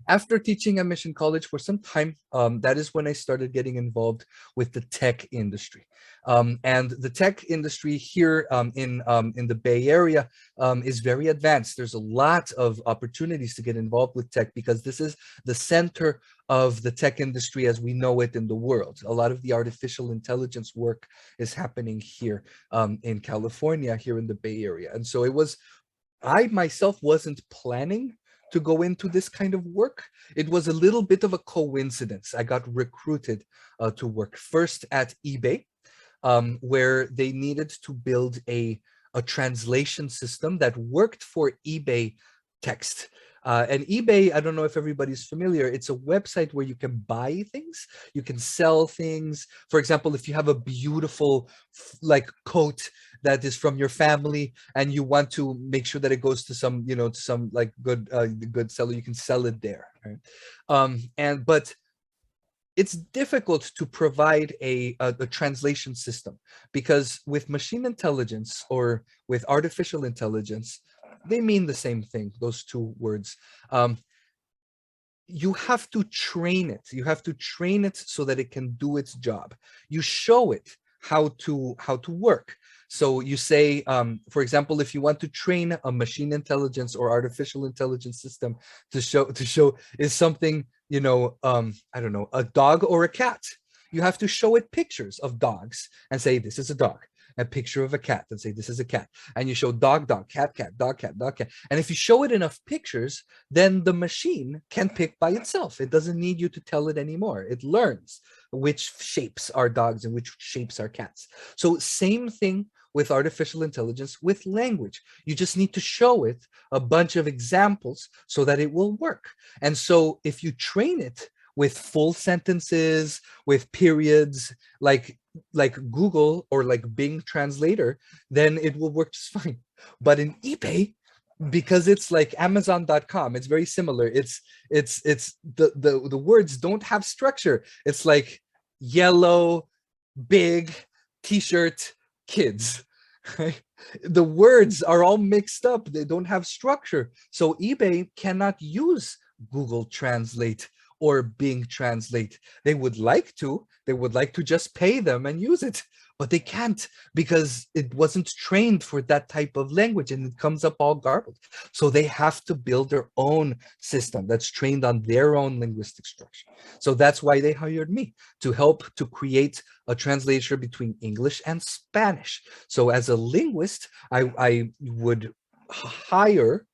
After teaching at Mission College for some time, that is when I started getting involved with the tech industry. And the tech industry here in the Bay Area is very advanced. There's a lot of opportunities to get involved with tech because this is the center of the tech industry as we know it in the world. A lot of the artificial intelligence work is happening here in California, here in the Bay Area. And so I myself wasn't planning to go into this kind of work. It was a little bit of a coincidence. I got recruited to work first at eBay, where they needed to build a translation system that worked for eBay text. And eBay, I don't know if everybody's familiar, it's a website where you can buy things, you can sell things. For example, if you have a beautiful like coat that is from your family and you want to make sure that it goes to some, to some like good seller, you can sell it there. Right? But it's difficult to provide a translation system because with machine intelligence or with artificial intelligence, they mean the same thing, those two words. You have to train it. You have to train it so that it can do its job. You show it how to work. So you say, for example, if you want to train a machine intelligence or artificial intelligence system to show is something, I don't know, a dog or a cat. You have to show it pictures of dogs and say, this is a dog. A picture of a cat and say, this is a cat. And you show dog, dog, cat, cat, dog, cat, dog, cat. And if you show it enough pictures, then the machine can pick by itself. It doesn't need you to tell it anymore. It learns which shapes are dogs and which shapes are cats. So same thing with artificial intelligence, with language. You just need to show it a bunch of examples so that it will work. And so if you train it with full sentences, with periods, like Google or like Bing Translator, then it will work just fine. But in eBay, because it's like Amazon.com, it's very similar. It's the words don't have structure. It's like yellow, big, t-shirt, kids. Right? The words are all mixed up. They don't have structure. So eBay cannot use Google Translate or Bing Translate. They would like to just pay them and use it, but they can't because it wasn't trained for that type of language and it comes up all garbled. So they have to build their own system that's trained on their own linguistic structure. So that's why they hired me to help to create a translator between English and Spanish. So as a linguist, I would hire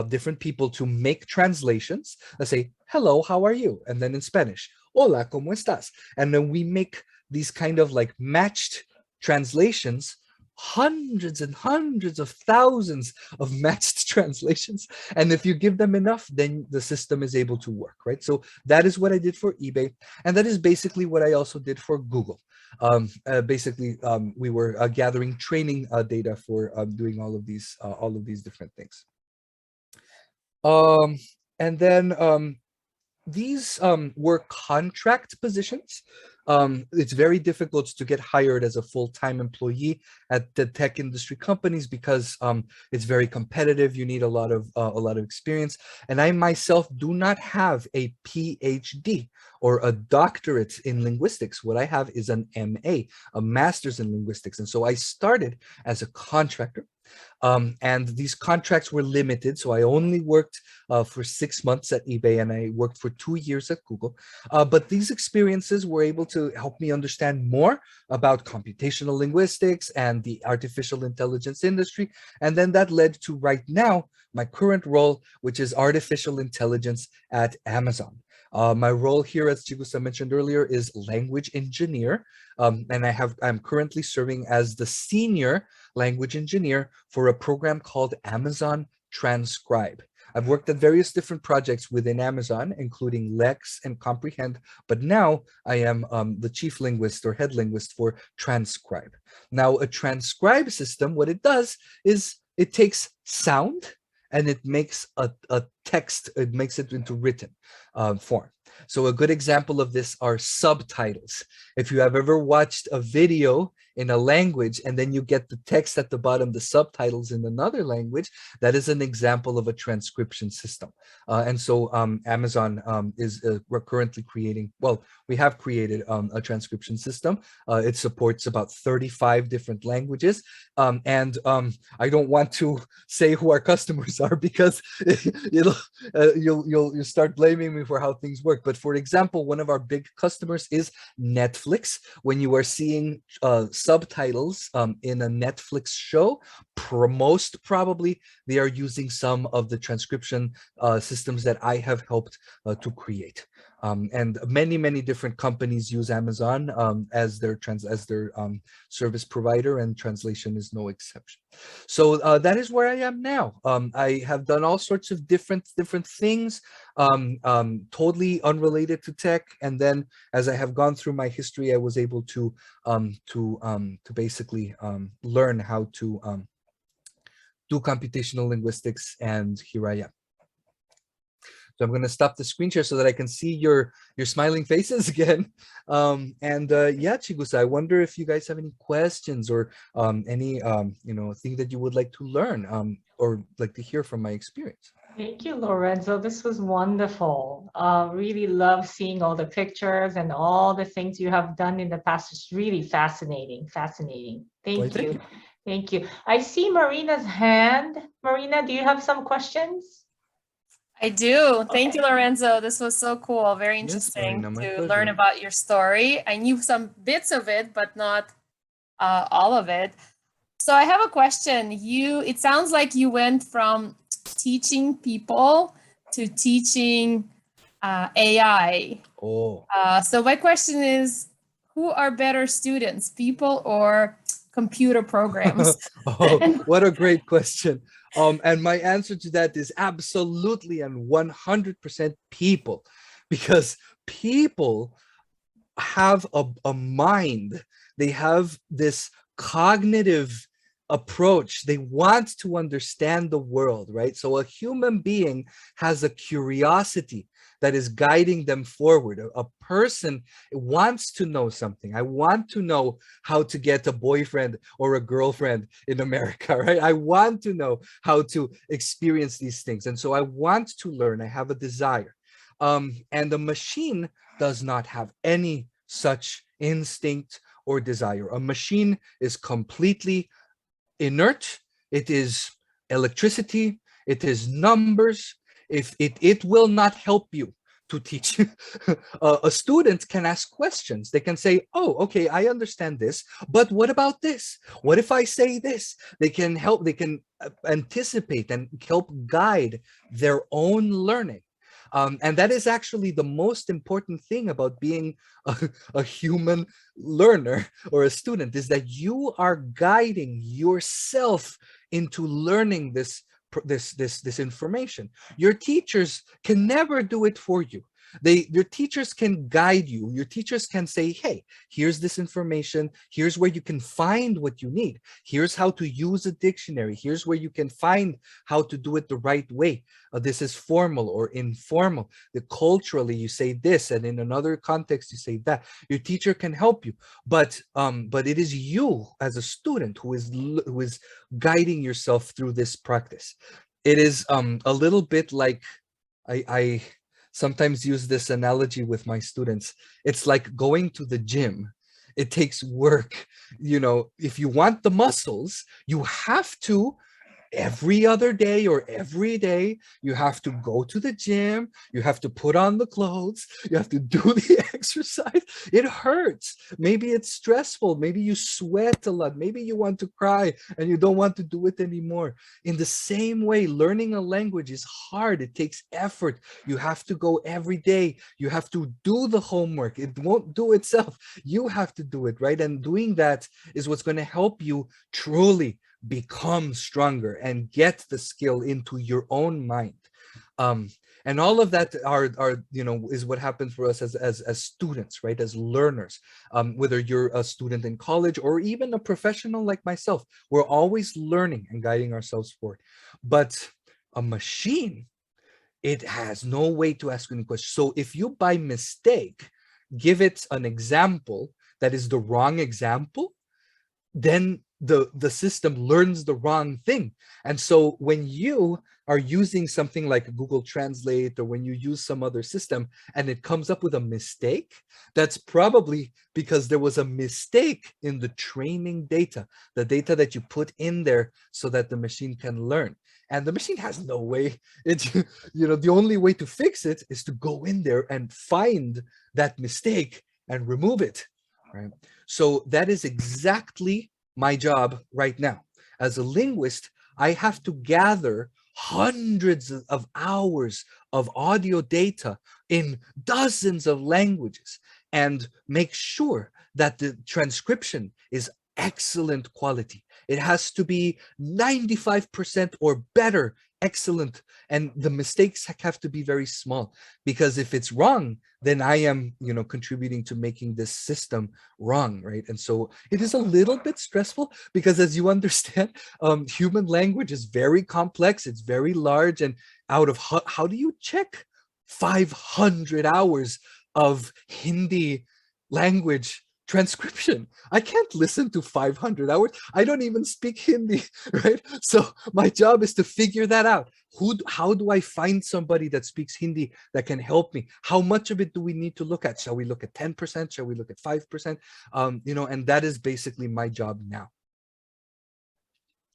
different people to make translations. Let's say, hello, how are you? And then in Spanish, hola, ¿cómo estás? And then we make these kind of like matched translations, hundreds and hundreds of thousands of matched translations. And if you give them enough, then the system is able to work, right? So that is what I did for eBay. And that is basically what I also did for Google. We were gathering training data for doing all of these different things. And then these were contract positions. It's very difficult to get hired as a full-time employee at the tech industry companies because it's very competitive. You need a lot of experience. And I myself do not have a PhD or a doctorate in linguistics. What I have is an MA, a master's in linguistics. And so I started as a contractor. And these contracts were limited. So I only worked for 6 months at eBay and I worked for 2 years at Google. But these experiences were able to help me understand more about computational linguistics and the artificial intelligence industry. And then that led to right now, my current role, which is artificial intelligence at Amazon. My role here, as Chigusa mentioned earlier, is language engineer. And I'm currently serving as the senior language engineer for a program called Amazon Transcribe. I've worked at various different projects within Amazon, including Lex and Comprehend, but now I am the chief linguist or head linguist for Transcribe. Now, a transcribe system, what it does is it takes sound and it makes a text, it makes it into written form. So a good example of this are subtitles. If you have ever watched a video in a language, and then you get the text at the bottom, the subtitles in another language, that is an example of a transcription system. And so Amazon we're currently creating, well, we have created a transcription system. It supports about 35 different languages. And I don't want to say who our customers are because you'll start blaming me for how things work. But for example, one of our big customers is Netflix. When you are seeing subtitles in a Netflix show, most probably they are using some of the transcription systems that I have helped to create. And many different companies use Amazon as their service provider, and translation is no exception. So that is where I am now. I have done all sorts of different things, totally unrelated to tech. And then, as I have gone through my history, I was able to basically learn how to do computational linguistics, and here I am. So I'm going to stop the screen share so that I can see your smiling faces again. Yeah, Chigusa, I wonder if you guys have any questions or any thing that you would like to learn or like to hear from my experience. Thank you, Lorenzo. This was wonderful. Really love seeing all the pictures and all the things you have done in the past. It's really fascinating. Thank you. Thank you. I see Marina's hand. Marina, do you have some questions? I do. Thank you, Lorenzo. This was so cool. Very interesting to learn about your story. I knew some bits of it, but not all of it. So I have a question. It sounds like you went from teaching people to teaching AI. Oh. So my question is, who are better students, people or computer programs? Oh, what a great question. And my answer to that is absolutely and 100% people, because people have a mind. They have this cognitive approach. They want to understand the world, right? So a human being has a curiosity that is guiding them forward. A person wants to know something. I want to know how to get a boyfriend or a girlfriend in America, right? I want to know how to experience these things. And so I want to learn. I have a desire. And the machine does not have any such instinct or desire. A machine is completely inert. It is electricity. It is numbers. If it will not help you to teach. A student can ask questions. They can say, oh, okay, I understand this, but what about this? What if I say this? They can help, they can anticipate and help guide their own learning. And that is actually the most important thing about being a human learner or a student, is that you are guiding yourself into learning this information. Your teachers can never do it for you. Your teachers can guide you. Your teachers can say, hey, here's this information. Here's where you can find what you need. Here's how to use a dictionary. Here's where you can find how to do it the right way. This is formal or informal. Culturally, you say this, and in another context, you say that. Your teacher can help you, but it is you as a student who is guiding yourself through this practice. It is a little bit like I sometimes use this analogy with my students. It's like going to the gym. It takes work. If you want the muscles, you have to every other day or every day, you have to go to the gym, you have to put on the clothes, you have to do the exercise. It hurts. Maybe it's stressful. Maybe you sweat a lot. Maybe you want to cry and you don't want to do it anymore. In the same way, learning a language is hard. It takes effort. You have to go every day. You have to do the homework. It won't do itself. You have to do it, right? And doing that is what's going to help you truly become stronger and get the skill into your own mind. And all of that is what happens for us as students, right? As learners, whether you're a student in college or even a professional like myself, we're always learning and guiding ourselves forward. But a machine, it has no way to ask any questions. So if you by mistake give it an example that is the wrong example, then the system learns the wrong thing. And so when you are using something like Google Translate, or when you use some other system and it comes up with a mistake, that's probably because there was a mistake in the training data, the data that you put in there so that the machine can learn. And the machine has no way, the only way to fix it is to go in there and find that mistake and remove it, right? So that is exactly my job right now. As a linguist, I have to gather hundreds of hours of audio data in dozens of languages and make sure that the transcription is excellent quality. It has to be 95% or better, excellent, and the mistakes have to be very small, because if it's wrong, then I am, contributing to making this system wrong, right? And so it is a little bit stressful because, as you understand, human language is very complex, it's very large, and out of how do you check 500 hours of Hindi language transcription? I can't listen to 500 hours. I don't even speak Hindi, right? So my job is to figure that out. How do I find somebody that speaks Hindi that can help me? How much of it do we need to look at? Shall we look at 10%? Shall we look at 5%? And that is basically my job now.